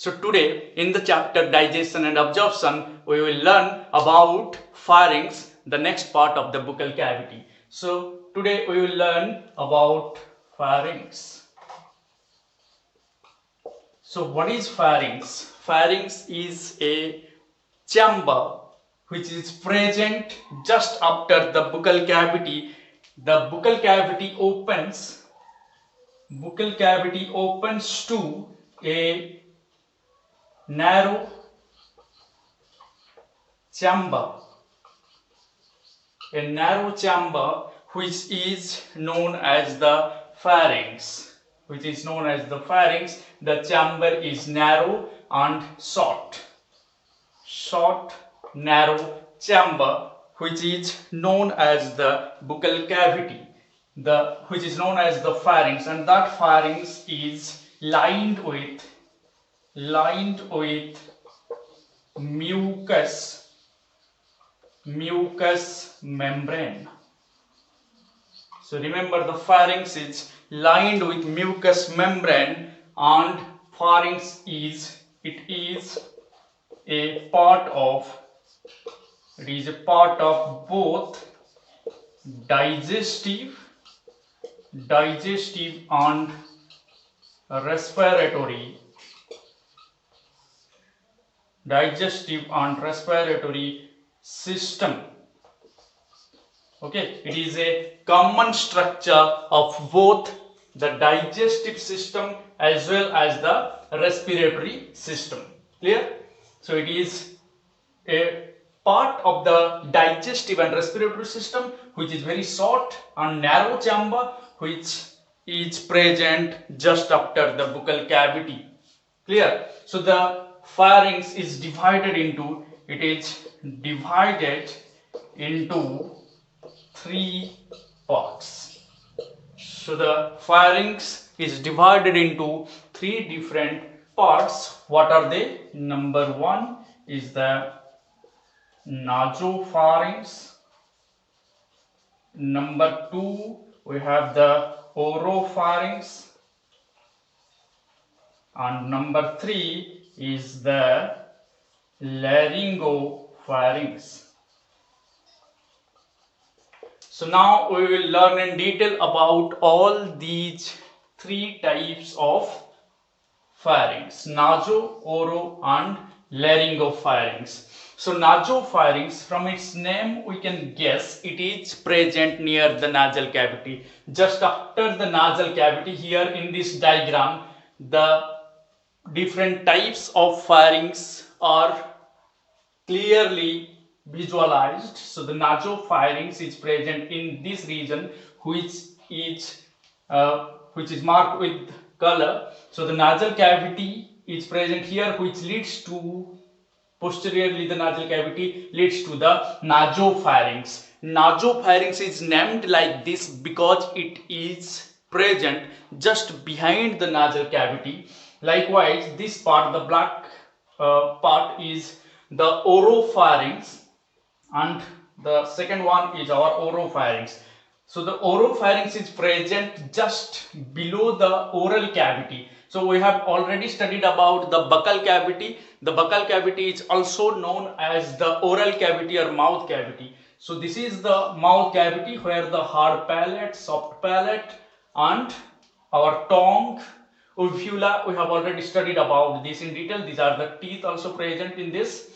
So today in the chapter digestion and absorption, we will learn about pharynx, the next part of the buccal cavity. So today we will learn about pharynx. So what is pharynx? Pharynx is a chamber which is present just after the buccal cavity. The buccal cavity opens to a narrow chamber, which is known as the pharynx. The chamber is narrow and short, narrow chamber, which is known as the buccal cavity, which is known as the pharynx, and that pharynx is lined with mucous membrane. So remember, the pharynx is lined with mucous membrane, and pharynx is a part of both digestive and respiratory system. Okay, it is a common structure of both the digestive system as well as the respiratory system. Clear? So it is a part of the digestive and respiratory system which is very short and narrow chamber, which is present just after the buccal cavity. Clear? So the pharynx is divided into three parts. So the pharynx is divided into three different parts. What are they? Number one is the nasopharynx. Number two, we have the oropharynx. And number three is the laryngopharynx. So now we will learn in detail about all these three types of pharynx: naso, oro and laryngopharynx. So nasopharynx, from its name we can guess it is present near the nasal cavity. Just after the nasal cavity, here in this diagram, the different types of pharynx are clearly visualized. So the nasopharynx is present in this region, which is marked with color. So the nasal cavity is present here, which leads to posteriorly the nasal cavity leads to the nasopharynx. Nasopharynx is named like this because it is present just behind the nasal cavity. Likewise, this part, the black part, is the oropharynx, and the second one is our oropharynx. So the oropharynx is present just below the oral cavity. So we have already studied about the buccal cavity. The buccal cavity is also known as the oral cavity or mouth cavity. So this is the mouth cavity where the hard palate, soft palate and our tongue, uvula, we have already studied about this in detail. These are the teeth also present in this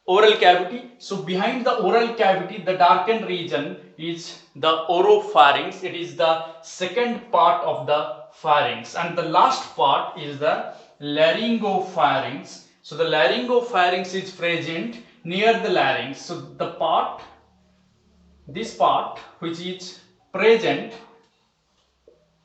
oral cavity. So behind the oral cavity, the darkened region is the oropharynx. It is the second part of the pharynx, and the last part is the laryngopharynx. So the laryngopharynx is present near the larynx. So this part which is present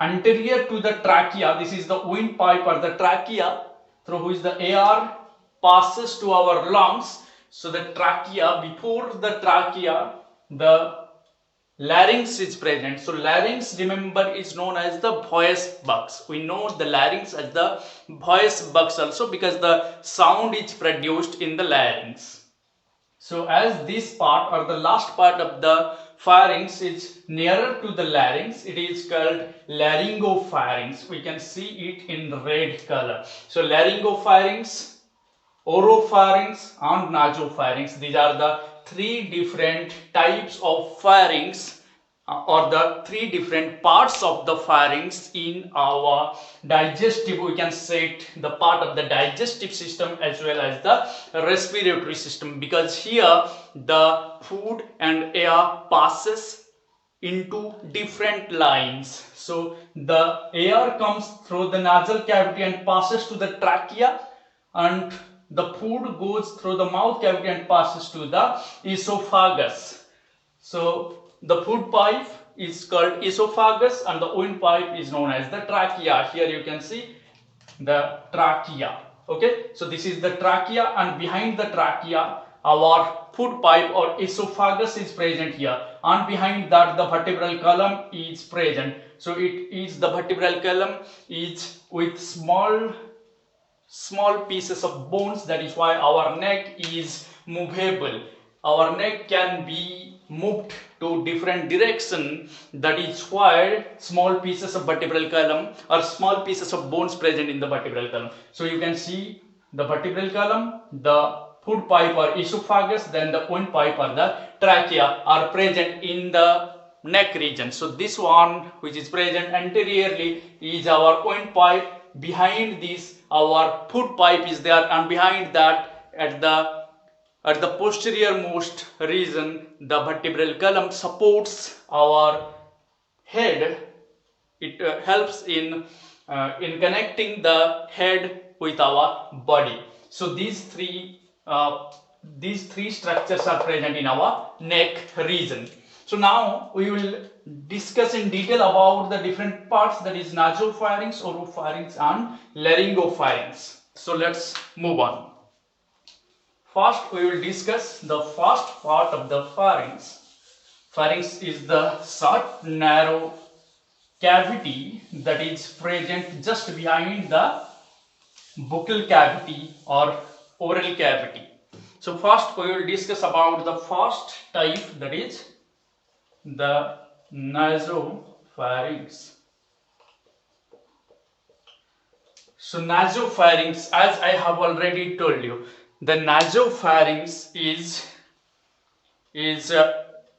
anterior to the trachea, this is the windpipe or the trachea through which the air passes to our lungs. So the trachea, before the trachea, the larynx is present. So larynx, remember, is known as the voice box. We know the larynx as the voice box also because the sound is produced in the larynx. So as this part or the last part of the pharynx is nearer to the larynx, it is called laryngopharynx. We can see it in red color. So laryngopharynx, oropharynx and nasopharynx, these are the three different types of pharynx or the three different parts of the pharynx in our digestive, we can say it, the part of the digestive system as well as the respiratory system, because here the food and air passes into different lines. So the air comes through the nasal cavity and passes to the trachea, and the food goes through the mouth cavity and passes to the esophagus. So the food pipe is called esophagus and the windpipe is known as the trachea. Here you can see the trachea. Okay, so this is the trachea, and behind the trachea our food pipe or esophagus is present here, and behind that the vertebral column is present. So it is the vertebral column is with small pieces of bones. That is why our neck is movable. Our neck can be moved to different direction. That is why small pieces of vertebral column or small pieces of bones present in the vertebral column. So you can see the vertebral column, the food pipe or esophagus, then the windpipe or the trachea are present in the neck region. So this one which is present anteriorly is our windpipe. Behind this our food pipe is there, and behind that at the posterior most region the vertebral column supports our head. It helps in connecting the head with our body. So these three structures are present in our neck region. So now we will discuss in detail about the different parts, that is nasopharynx, oropharynx and laryngopharynx. So let's move on. First we will discuss the first part of the pharynx. Pharynx is the short narrow cavity that is present just behind the buccal cavity or oral cavity. So first we will discuss about the first type, that is the nasopharynx. So nasopharynx, as I have already told you, the nasopharynx is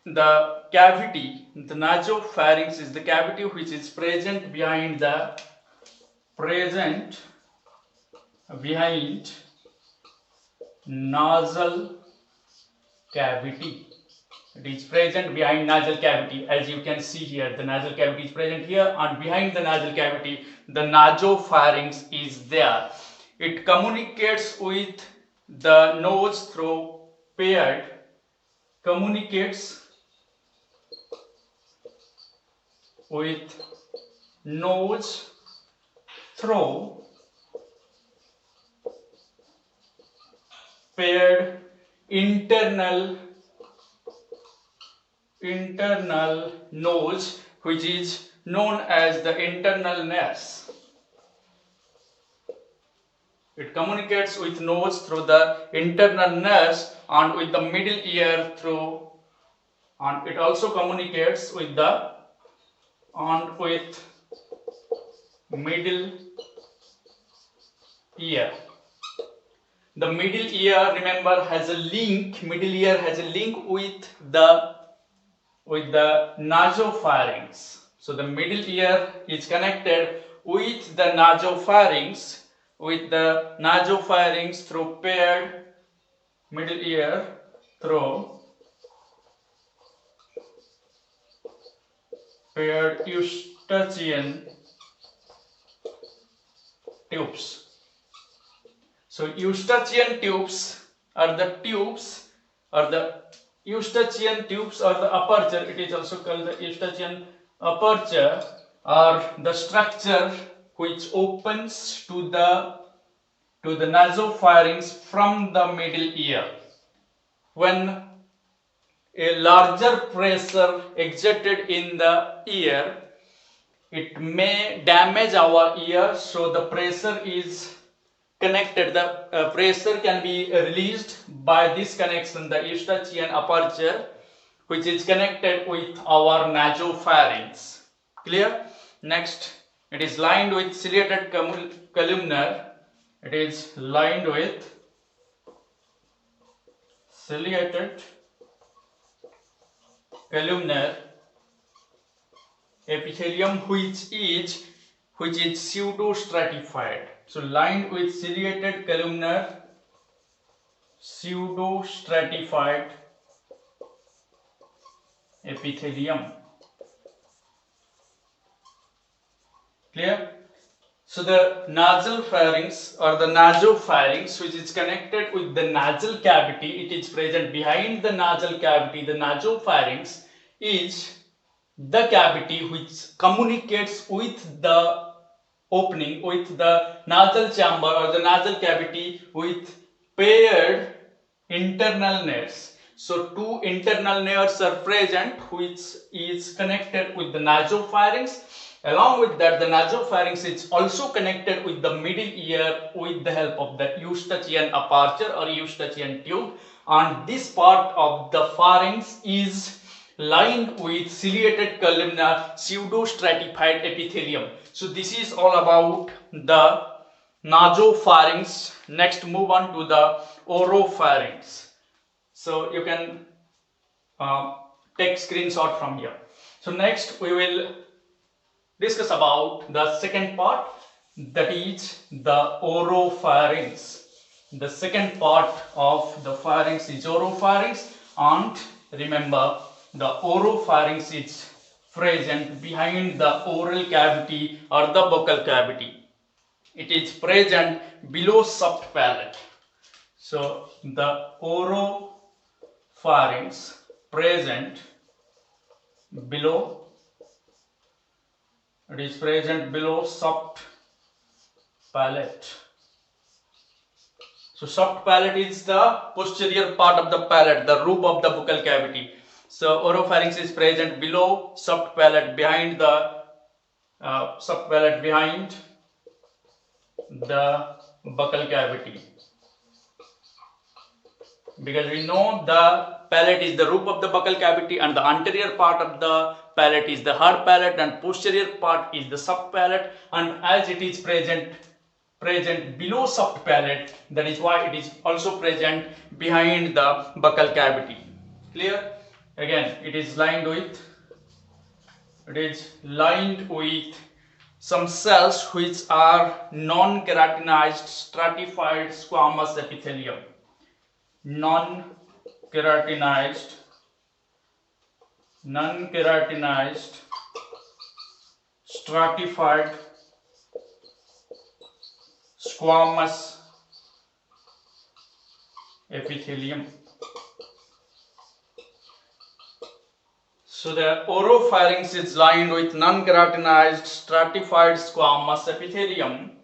the cavity. The nasopharynx is the cavity which is present behind nasal cavity. It is present behind nasal cavity. As you can see here, the nasal cavity is present here, and behind the nasal cavity the nasopharynx is there. It communicates with the nose through paired internal nose, which is known as the internal nares. It communicates with nose through the internal nares and with the middle ear through, and it also communicates with middle ear. The middle ear, remember, has a link. Middle ear has a link with the nasopharynx. So the middle ear is connected with the nasopharynx through paired middle ear through paired eustachian tubes. So eustachian tubes are the eustachian tubes or the aperture. It is also called the eustachian aperture, or the structure which opens to the nasopharynx from the middle ear. When a larger pressure exerted in the ear, it may damage our ear. So the pressure is connected. The pressure can be released by this connection, the eustachian aperture, which is connected with our nasopharynx. Clear? Next, it is lined with ciliated columnar. It is lined with ciliated columnar epithelium, which is pseudostratified. So lined with ciliated columnar pseudostratified epithelium. Clear? So the nasal pharynx or the nasopharynx, which is connected with the nasal cavity, it is present behind the nasal cavity. The nasopharynx is the cavity which communicates with the opening, with the nasal chamber or the nasal cavity, with paired internal nerves. So two internal nerves are present, which is connected with the nasopharynx. Along with that, the nasopharynx is also connected with the middle ear with the help of the eustachian aperture or eustachian tube, and this part of the pharynx is lined with ciliated columnar pseudostratified epithelium. So this is all about the nasopharynx. Next, move on to the oropharynx. So you can take screenshot from here. So next we will discuss about the second part, that is the oropharynx. The second part of the pharynx is oropharynx, and remember, the oropharynx is present behind the oral cavity or the buccal cavity. It is present below soft palate. So the oropharynx present below, it is present below soft palate. So soft palate is the posterior part of the palate, the roof of the buccal cavity. So oropharynx is present below soft palate, behind the behind the buccal cavity. Because we know the palate is the roof of the buccal cavity, and the anterior part of the palate is the hard palate, and posterior part is the soft palate. And as it is present below soft palate, that is why it is also present behind the buccal cavity. Clear? Again, it is lined with some cells which are non-keratinized stratified squamous epithelium. Non-keratinized stratified squamous epithelium. So the oropharynx is lined with non-keratinized stratified squamous epithelium,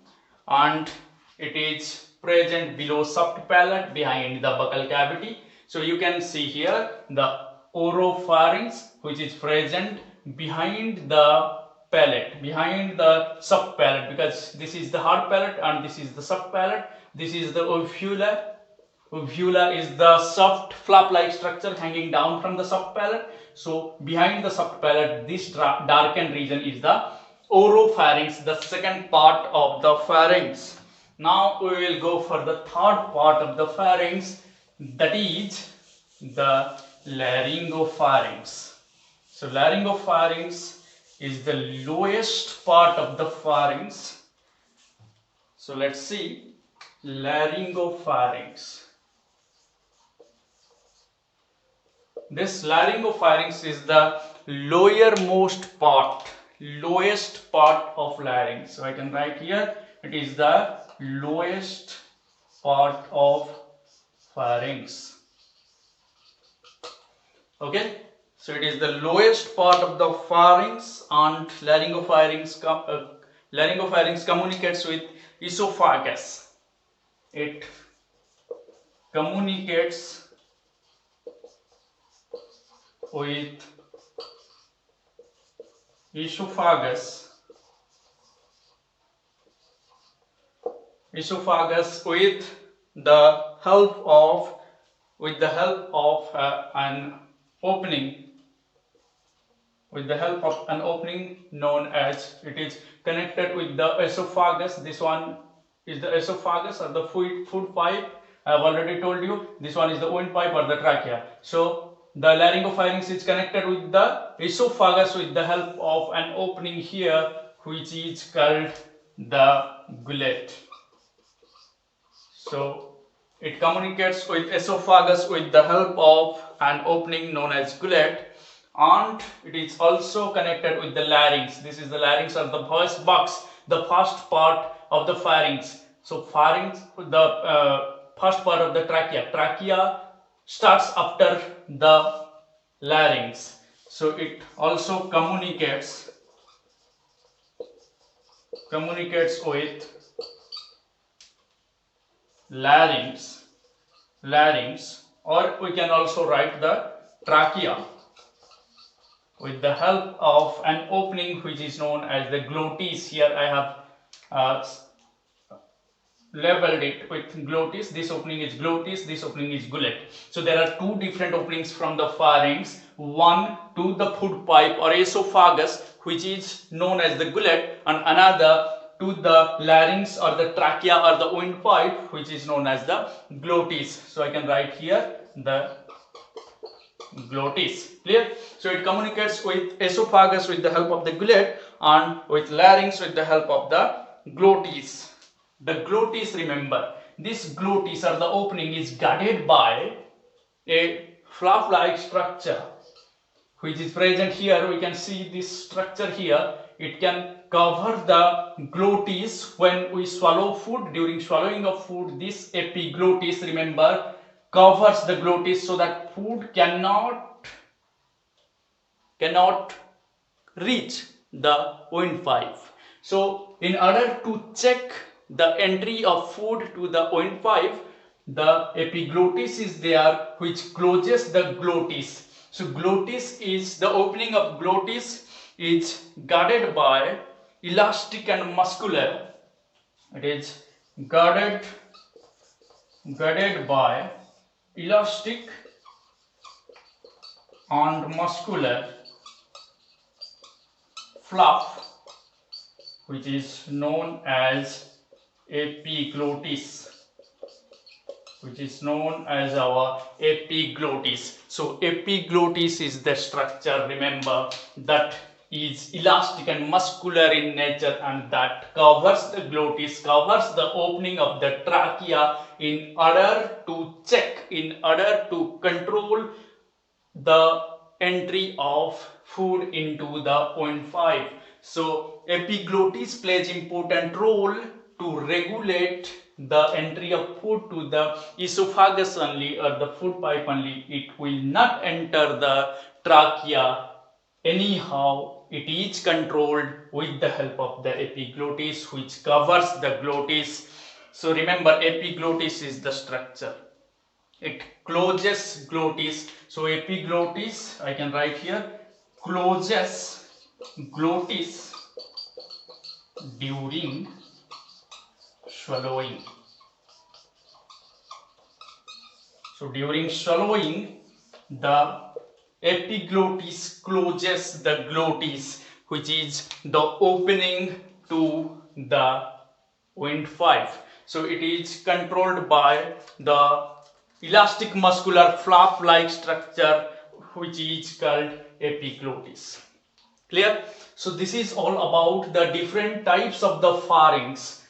and it is present below soft palate behind the buccal cavity. So you can see here the oropharynx, which is present behind the palate, behind the soft palate, because this is the hard palate and this is the soft palate. This is the uvula. Uvula is the soft flap-like structure hanging down from the soft palate. So behind the soft palate, this darkened region is the oropharynx, the second part of the pharynx. Now we will go for the third part of the pharynx, that is the laryngopharynx. So laryngopharynx is the lowest part of the pharynx. So let's see laryngopharynx. This laryngopharynx is the lowest part of larynx. So I can write here, it is the lowest part of pharynx. Okay, so it is the lowest part of the pharynx, and laryngopharynx communicates with esophagus. It communicates with esophagus with the help of an opening, with the help of an opening known as, it is connected with the esophagus. This one is the esophagus or the food pipe. I have already told you this one is the windpipe or the trachea. So the laryngopharynx is connected with the esophagus with the help of an opening here, which is called the gullet. So it communicates with esophagus with the help of an opening known as gullet, and it is also connected with the larynx. This is the larynx or the voice box, the first part of the pharynx. So pharynx, the first part of the trachea. Trachea starts after the larynx. So it also communicates with larynx, or we can also write the trachea with the help of an opening which is known as the glottis. Here I have labeled it with glottis. This opening is glottis, this opening is gullet. So there are two different openings from the pharynx, one to the food pipe or esophagus, which is known as the gullet, and another to the larynx or the trachea or the windpipe, which is known as the glottis. So I can write here the glottis. Clear? So it communicates with esophagus with the help of the gullet and with larynx with the help of the glottis. The glottis, remember, this glottis or the opening is guarded by a flap-like structure which is present here. We can see this structure here. It can cover the glottis when we swallow food. During swallowing of food, this epiglottis, remember, covers the glottis so that food cannot reach the windpipe. So in order to check the entry of food to the windpipe, the epiglottis is there which closes the glottis. So glottis is, the opening of glottis is guarded by elastic and muscular. It is guarded by elastic and muscular fluff, which is known as epiglottis, our epiglottis. So epiglottis is the structure, remember, that is elastic and muscular in nature, and that covers the glottis, covers the opening of the trachea in order to check, in order to control the entry of food into the windpipe. So epiglottis plays important role to regulate the entry of food to the esophagus only or the food pipe only. It will not enter the trachea anyhow. It is controlled with the help of the epiglottis, which covers the glottis. So remember, epiglottis is the structure. It closes glottis. So epiglottis, I can write here, closes glottis during swallowing. So during swallowing, the epiglottis closes the glottis, which is the opening to the windpipe. So it is controlled by the elastic muscular flap-like structure, which is called epiglottis. Clear? So this is all about the different types of the pharynx: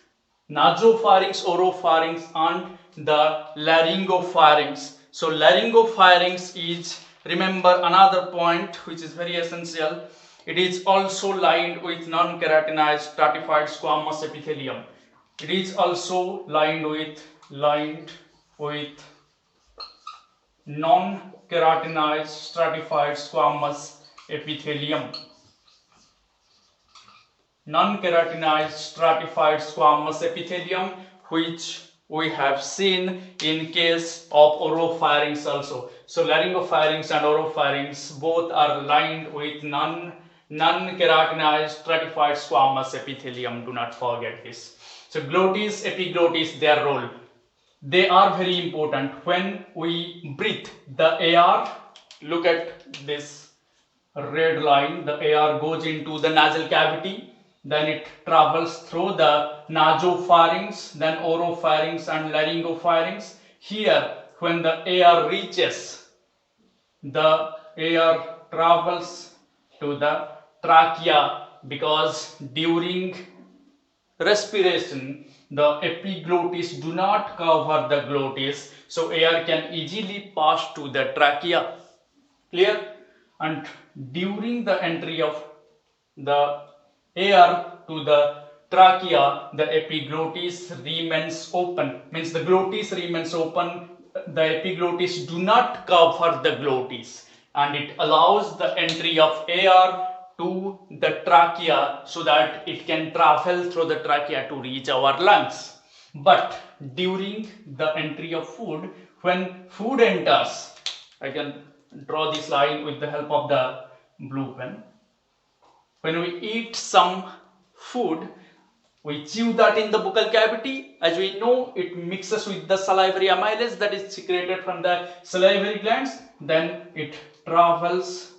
nasopharynx, oropharynx, and the laryngopharynx. So laryngopharynx is, remember, another point which is very essential. It is also lined with non-keratinized stratified squamous epithelium. It is also lined with non-keratinized stratified squamous epithelium. Non-keratinized stratified squamous epithelium, which we have seen in case of oropharynx also. So laryngopharynx and oropharynx both are lined with non-keratinized stratified squamous epithelium. Do not forget this. So glottis, epiglottis, their role. They are very important. When we breathe the air, look at this red line. The air goes into the nasal cavity, then it travels through the nasopharynx, then oropharynx and laryngopharynx. Here, when the air reaches, the air travels to the trachea, because during respiration the epiglottis do not cover the glottis, so air can easily pass to the trachea. Clear? And during the entry of the air to the trachea, the epiglottis remains open, means the glottis remains open, the epiglottis do not cover the glottis, and it allows the entry of air to the trachea so that it can travel through the trachea to reach our lungs. But during the entry of food, when food enters, I can draw this line with the help of the blue pen. When we eat some food, we chew that in the buccal cavity. As we know, it mixes with the salivary amylase that is secreted from the salivary glands. Then it travels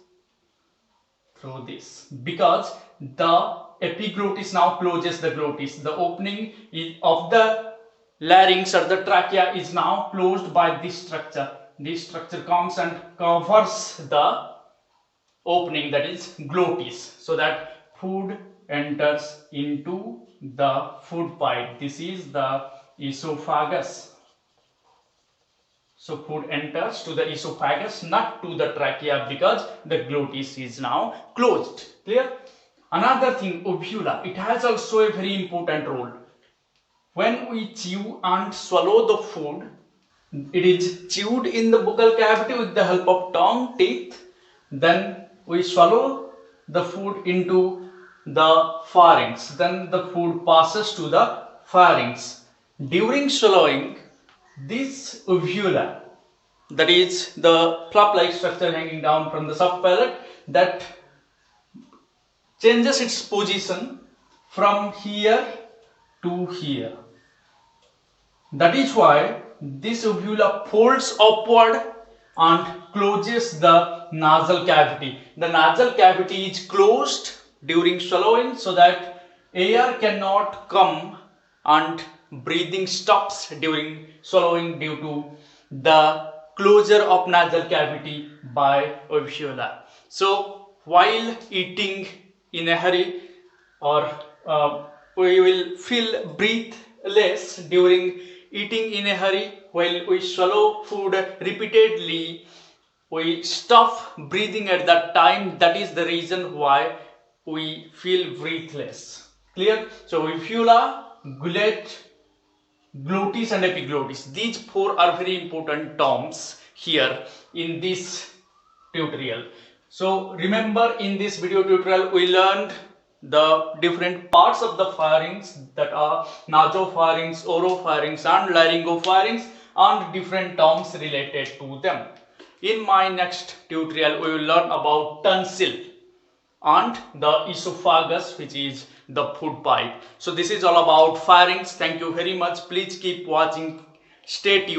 through this, because the epiglottis now closes the glottis. The opening of the larynx or the trachea is now closed by this structure. This structure comes and covers the opening, that is glottis, so that food enters into the food pipe. This is the esophagus. So food enters to the esophagus, not to the trachea, because the glottis is now closed. Clear? Another thing, uvula, it has also a very important role. When we chew and swallow the food, it is chewed in the buccal cavity with the help of tongue, teeth. Then we swallow the food into the pharynx. Then the food passes to the pharynx. During swallowing, this uvula, that is the flap-like structure hanging down from the soft palate, that changes its position from here to here. That is why this uvula folds upward and closes the nasal cavity. The nasal cavity is closed during swallowing so that air cannot come and breathing stops during swallowing due to the closure of nasal cavity by uvula. So while eating in a hurry, or we will feel breathless during eating in a hurry. While we swallow food repeatedly, we stop breathing at that time. That is the reason why we feel breathless. Clear? So uvula, gullet, glottis and epiglottis, these four are very important terms here in this tutorial. So remember, in this video tutorial we learned the different parts of the pharynx, that are nasopharynx, oropharynx and laryngopharynx, and different terms related to them. In my next tutorial we will learn about tonsil and the esophagus, which is the food pipe. So this is all about pharynx. Thank you very much. Please keep watching. Stay tuned.